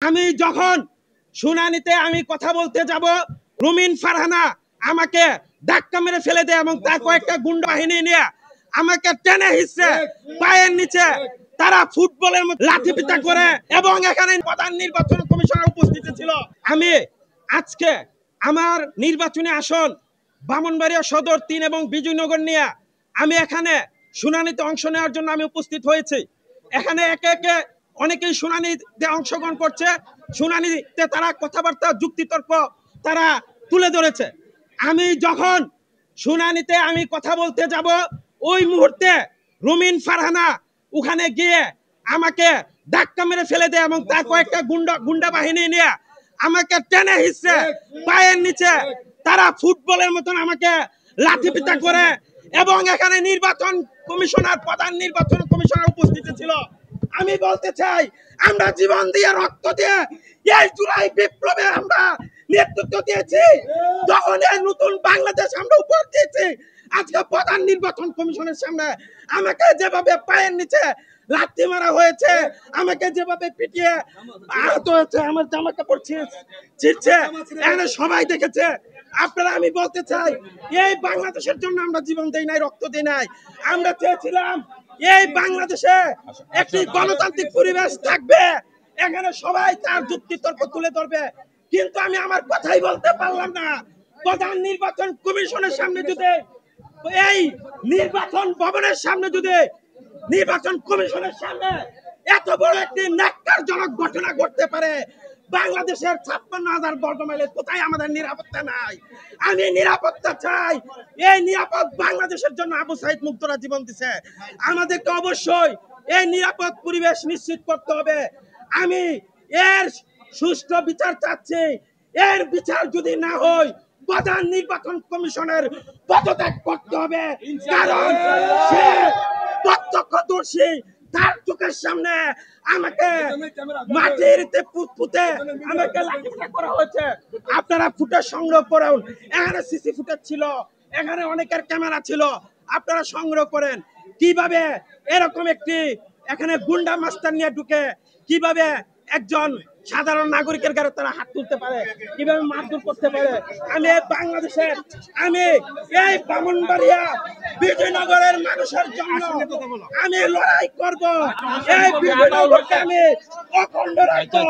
আমি যখন শুনানিতে আমি কথা বলতে যাব, রুমিন ফারহানা আমাকে ধাক্কা মেরে ফেলে দেয় এবং তার কয়েকটা গুন্ডা বাহিনী নিয়ে আমাকে টেনে হিঁচড়ে পায়ের নিচে তারা ফুটবলের মতো লাঠি পিটা করে এবং এখানে প্রধান নির্বাচন কমিশনার উপস্থিত ছিল। আমি আজকে আমার নির্বাচনী আসন ব্রাহ্মণবাড়িয়া সদর ৩ এবং বিজয়নগর নিয়ে আমি এখানে শুনানিতে অংশ নেওয়ার জন্য আমি উপস্থিত হয়েছি। এখানে একে একে অনেকেই শুনানিতে অংশগ্রহণ করছে। শুনানিতে তারা কথাবার্তা যুক্তিতর্ক তারা তুলে ধরেছে। আমি যখন শুনানিতে আমি কথা বলতে যাব, ওই মুহূর্তে রুমিন ফারহানা ওখানে গিয়ে আমাকে ধাক্কা মেরে ফেলে দেয় এবং তার কয়েকটা গুন্ডা বাহিনী নিয়ে আমাকে টেনে হিঁচড়ে পায়ের নিচে তারা ফুটবলের মতন আমাকে লাঠি পিটা করে এবং এখানে নির্বাচন কমিশনার প্রধান নির্বাচন কমিশনার উপস্থিত ছিল। আমি বলতে চাই, আমরা জীবন দিয়ে রক্ত দিয়ে এই জুলাই বিপ্লবে আমরা নেতৃত্ব দিয়েছি, তখন এই নতুন বাংলাদেশ আমরা উপহার দিয়েছি। আজকে প্রধান নির্বাচন কমিশনের সামনে আমাকে যেভাবে পায়ের নিচে লাথি মারা হয়েছে, আমাকে যেভাবে পিটিয়ে আহত হয়েছে, আমার জামা কাপড় ছিঁড়ছে, এখানে সবাই দেখেছে। আপনারা, আমি বলতে চাই, এই বাংলাদেশের জন্য আমরা জীবন দেই নাই, রক্ত দেই নাই। আমরা চেয়েছিলাম এই বাংলাদেশে একটি গণতান্ত্রিক পরিবেশ থাকবে, এখানে সবাই তার যুক্তি তর্ক তুলে ধরবে, কিন্তু আমি আমার কথাই বলতে পারলাম না। প্রধান নির্বাচন কমিশনের সামনে যদি, এই নির্বাচন ভবনের সামনে যদি, নির্বাচন কমিশনের সামনে এত বড় একটি ন্যাক্কারজনক ঘটনা ঘটতে পারে, বাংলাদেশের ৫৬,০০০ বর্গ মাইলে কোথায় আমাদের নিরাপত্তা নাই? আমি নিরাপত্তা চাই। এই নিরাপদ বাংলাদেশের জন্য আবু সাইদ মুগ্ধরা জীবন দিছে। আমাদেরকে অবশ্যই এই নিরাপদ পরিবেশ নিশ্চিত করতে হবে। আমি এর সুষ্ঠু বিচার চাচ্ছি। এর বিচার যদি না হয়, প্রধান নির্বাচন কমিশনের পদত্যাগ করতে হবে, কারণ সে প্রত্যক্ষদর্শী। তার চোখের সামনে আমাকে মাটিতে পুঁতে আমাকে লাঠিপেটা করা হয়েছে। আপনারা ফুটেজ সংগ্রহ করুন, এখানে সিসি ফুটেজ ছিল, এখানে অনেকের ক্যামেরা ছিল, আপনারা সংগ্রহ করেন কিভাবে এরকম একটি এখানে গুন্ডা মাস্টার নিয়ে ঢুকে কিভাবে একজন সাধারণ নাগরিকের গায়ে তারা হাত তুলতে পারে, কিভাবে মারধর করতে পারে। আমি বাংলাদেশের, আমি এই ব্রাহ্মণবাড়িয়া বিজয়নগরের মানুষের জন্য আমি লড়াই করব। এই বিজয়নগরকে আমি অখণ্ড রাখবো।